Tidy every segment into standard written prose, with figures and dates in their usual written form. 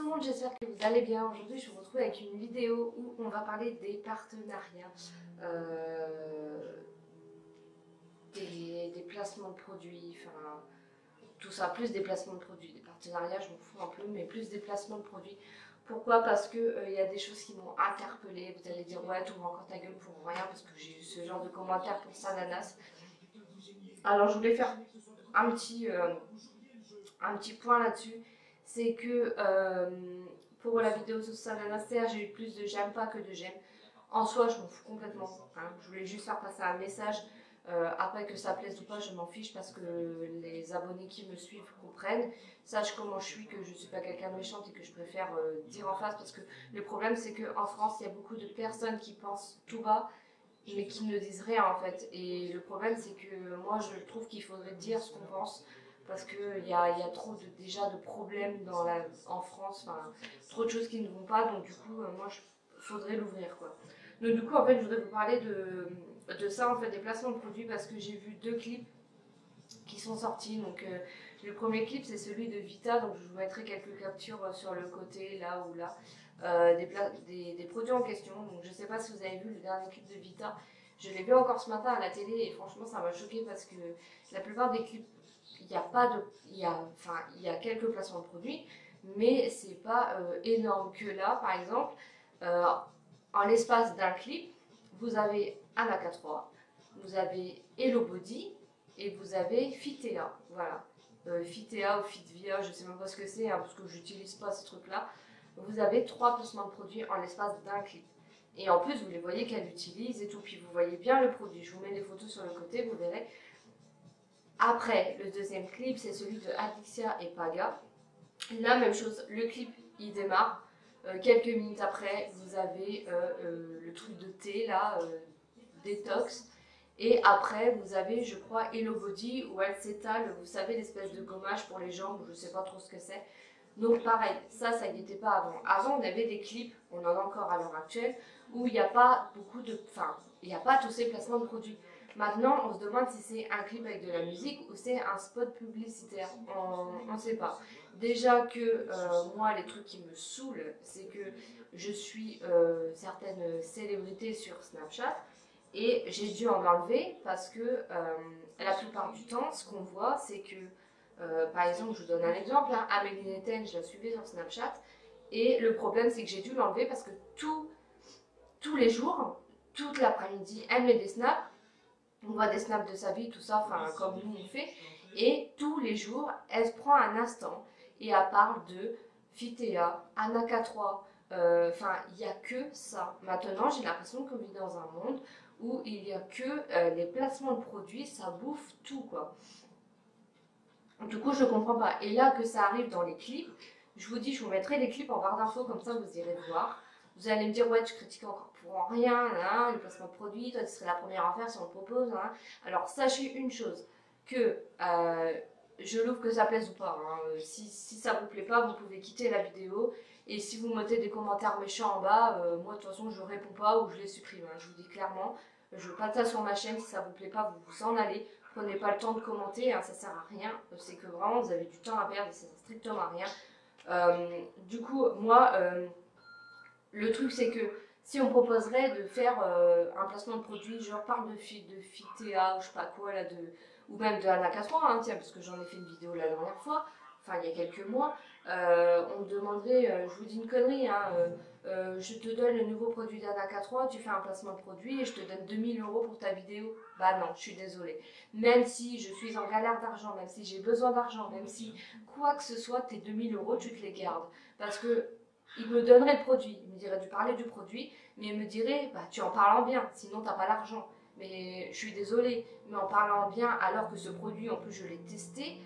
le monde, j'espère que vous allez bien. Aujourd'hui, je vous retrouve avec une vidéo où on va parler des partenariats, des placements de produits, enfin tout ça, plus des placements de produits. Des partenariats, je m'en fous un peu, mais plus des placements de produits. Pourquoi? Parce que y a des choses qui m'ont interpellée. Vous allez dire, ouais, tu ouvres encore ta gueule pour rien, parce que j'ai eu ce genre de commentaires pour Sananas. Alors, je voulais faire un petit point là-dessus. C'est que pour la vidéo sur Sananas, j'ai eu plus de j'aime pas que de j'aime. En soi, je m'en fous complètement. Hein. Je voulais juste faire passer un message. Après que ça plaise ou pas, je m'en fiche parce que les abonnés qui me suivent comprennent, sachent comment je suis, que je ne suis pas quelqu'un de méchante et que je préfère dire en face, parce que le problème c'est qu'en France il y a beaucoup de personnes qui pensent tout bas mais qui ne disent rien en fait, et le problème c'est que moi je trouve qu'il faudrait dire ce qu'on pense, parce qu'il y a trop déjà de problèmes en France, enfin trop de choses qui ne vont pas, donc du coup moi il faudrait l'ouvrir quoi. Donc du coup en fait je voudrais vous parler de ça, en fait, des placements de produits, parce que j'ai vu deux clips qui sont sortis. Donc le premier clip c'est celui de Vita, donc je vous mettrai quelques captures sur le côté là ou là, des produits en question. Donc je sais pas si vous avez vu le dernier clip de Vita, je l'ai vu encore ce matin à la télé et franchement ça m'a choqué, parce que la plupart des clips, il y a pas de, il y a quelques placements de produits, mais c'est pas énorme. Que là par exemple, en l'espace d'un clip, vous avez Anaka3, vous avez Hello Body et vous avez Fitea. Voilà. Fitea ou Fitvia, je sais même pas ce que c'est, hein, parce que j'utilise pas ces trucs-là. Vous avez 3 placements de produits en l'espace d'un clip. Et en plus, vous les voyez qu'elle utilise et tout. Puis vous voyez bien le produit. Je vous mets des photos sur le côté, vous verrez. Après, le deuxième clip, c'est celui de Adixia et Paga. La même chose, le clip, il démarre. Quelques minutes après, vous avez le truc de thé, là, détox. Et après, vous avez, je crois, Hello Body, où elle s'étale, vous savez, l'espèce de gommage pour les jambes, je sais pas trop ce que c'est. Donc pareil, ça n'y était pas avant. Avant, on avait des clips, on en a encore à l'heure actuelle, où il n'y a pas beaucoup de... Enfin, il n'y a pas tous ces placements de produits. Maintenant, on se demande si c'est un clip avec de la musique ou c'est un spot publicitaire. On ne sait pas. Déjà que moi, les trucs qui me saoulent, c'est que je suis certaines célébrités sur Snapchat, et j'ai dû en enlever parce que la plupart du temps, ce qu'on voit, c'est que, par exemple, je vous donne un exemple, hein, Amélie Netten, je la suivais sur Snapchat, et le problème, c'est que j'ai dû l'enlever parce que tous les jours, toute l'après-midi, elle met des snaps, on voit des snaps de sa vie, tout ça, enfin, comme nous on fait, et tous les jours, elle se prend un instant et elle parle de Fitea, Anaka3, enfin, il n'y a que ça. Maintenant, j'ai l'impression qu'on vit dans un monde où il n'y a que les placements de produits, ça bouffe tout quoi. Du coup, je comprends pas. Et là que ça arrive dans les clips, je vous dis, je vous mettrai les clips en barre d'infos, comme ça vous irez voir. Vous allez me dire, ouais, tu critiques encore pour rien, hein, les placements de produits, toi tu serais la première à faire si on le propose. Hein. Alors sachez une chose, que je l'ouvre que ça plaise ou pas. Hein. Si ça vous plaît pas, vous pouvez quitter la vidéo. Et si vous mettez des commentaires méchants en bas, moi de toute façon je réponds pas ou je les supprime. Hein. Je vous dis clairement, je veux pas de ça sur ma chaîne. Si ça vous plaît pas, vous vous en allez. Prenez pas le temps de commenter, hein, ça sert à rien. C'est que vraiment vous avez du temps à perdre et ça sert strictement à rien. Du coup, moi, le truc c'est que si on proposerait de faire un placement de produit, genre parle de Fitea ou je sais pas quoi, là, ou même de Anaka3, hein, tiens, parce que j'en ai fait une vidéo la dernière fois, enfin il y a quelques mois, on me demanderait, je vous dis une connerie, hein, je te donne le nouveau produit d'Anaka3, tu fais un placement de produit et je te donne 2000 € pour ta vidéo. Bah non, je suis désolée. Même si je suis en galère d'argent, même si j'ai besoin d'argent, même si quoi que ce soit, tes 2000 € tu te les gardes. Parce que il me donnerait le produit, il me dirait de parler du produit, mais il me dirait, bah tu en parles en bien, sinon t'as pas l'argent. Mais je suis désolée, mais en parlant bien, alors que ce produit, en plus je l'ai testé,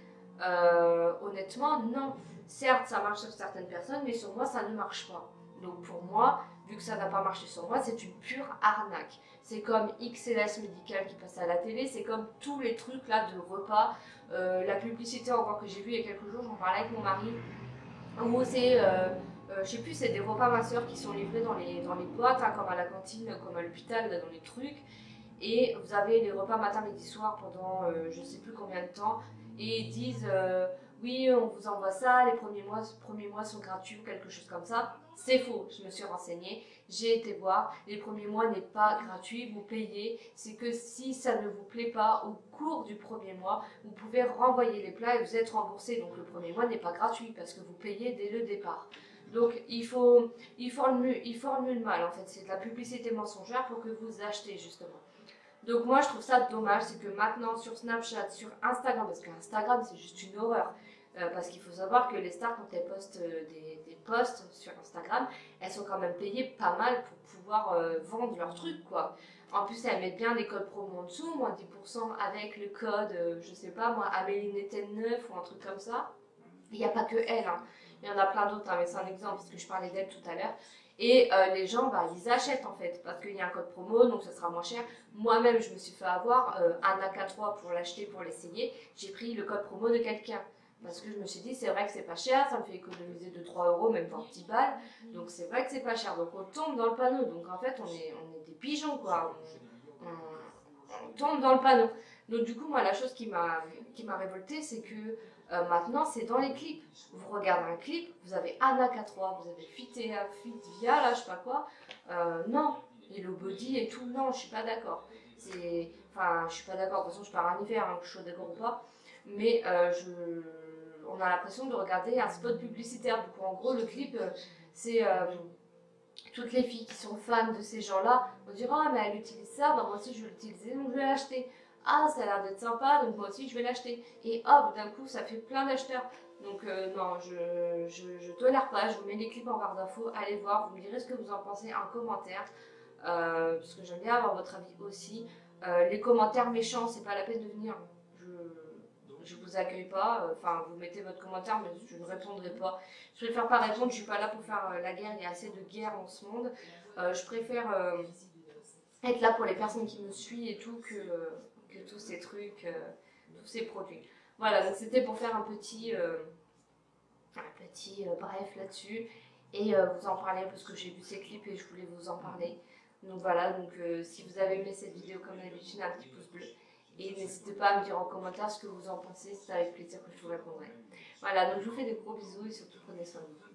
honnêtement, non. Certes, ça marche sur certaines personnes, mais sur moi, ça ne marche pas. Donc pour moi, vu que ça n'a pas marché sur moi, c'est une pure arnaque. C'est comme XLS Médical qui passe à la télé, c'est comme tous les trucs là de repas. La publicité encore que j'ai vue il y a quelques jours, j'en parlais avec mon mari, où c'est... je sais plus, c'est des repas masseurs qui sont livrés dans les boîtes, hein, comme à la cantine, comme à l'hôpital, dans les trucs. Et vous avez les repas matin, midi, soir pendant je sais plus combien de temps. Et ils disent oui, on vous envoie ça, les premiers mois sont gratuits ou quelque chose comme ça. C'est faux, je me suis renseignée, j'ai été voir, les premiers mois n'est pas gratuit, vous payez. C'est que si ça ne vous plaît pas au cours du premier mois, vous pouvez renvoyer les plats et vous êtes remboursé. Donc le premier mois n'est pas gratuit parce que vous payez dès le départ. Donc il formule mal en fait, c'est de la publicité mensongère pour que vous achetez justement. Donc moi je trouve ça dommage, c'est que maintenant sur Snapchat, sur Instagram, parce qu'Instagram c'est juste une horreur, parce qu'il faut savoir que les stars quand elles postent des posts sur Instagram, elles sont quand même payées pas mal pour pouvoir vendre leurs trucs quoi. En plus elles mettent bien des codes promo en dessous, moins 10% avec le code, je sais pas moi, Amélie Netten 9 ou un truc comme ça. Il n'y a pas que elle, hein. Il y en a plein d'autres, hein, mais c'est un exemple parce que je parlais d'elle tout à l'heure. Et les gens, bah, ils achètent en fait, parce qu'il y a un code promo, donc ça sera moins cher. Moi-même, je me suis fait avoir un AK3 pour l'acheter, pour l'essayer. J'ai pris le code promo de quelqu'un. Parce que je me suis dit, c'est vrai que c'est pas cher, ça me fait économiser 2-3 euros, même 20 10 balles. Donc c'est vrai que c'est pas cher. Donc on tombe dans le panneau. Donc en fait, on est des pigeons, quoi. On tombe dans le panneau. Donc du coup, moi, la chose qui m'a révoltée, c'est que maintenant, c'est dans les clips. Vous regardez un clip, vous avez Anna K3, vous avez Fitvia, là, je sais pas quoi. Non, Hello Body et tout, non, je suis pas d'accord. Enfin, je suis pas d'accord, de toute façon, je pars en hiver, hein, que je sois d'accord ou pas. Mais on a l'impression de regarder un spot publicitaire. Du coup, en gros, le clip, c'est toutes les filles qui sont fans de ces gens-là vont dire oh mais elle utilise ça, bah moi aussi je vais l'utiliser donc je vais l'acheter. Ah ça a l'air d'être sympa donc moi aussi je vais l'acheter. Et hop d'un coup ça fait plein d'acheteurs. Donc non je tolère pas, je vous mets les clips en barre d'infos, allez voir, vous me direz ce que vous en pensez en commentaire. Parce que j'aime bien avoir votre avis aussi. Les commentaires méchants c'est pas la peine de venir. Je vous accueille pas, enfin vous mettez votre commentaire mais je ne répondrai pas. Je préfère pas répondre, je suis pas là pour faire la guerre, il y a assez de guerre dans ce monde. Je préfère être là pour les personnes qui me suivent et tout que tous ces trucs, tous ces produits. Voilà, donc c'était pour faire un petit bref là-dessus et vous en parler parce que j'ai vu ces clips et je voulais vous en parler. Donc voilà, donc si vous avez aimé cette vidéo comme d'habitude, un petit pouce bleu. Et n'hésitez pas à me dire en commentaire ce que vous en pensez, c'est avec plaisir que je vous répondrai. Voilà, donc je vous fais des gros bisous et surtout prenez soin de vous.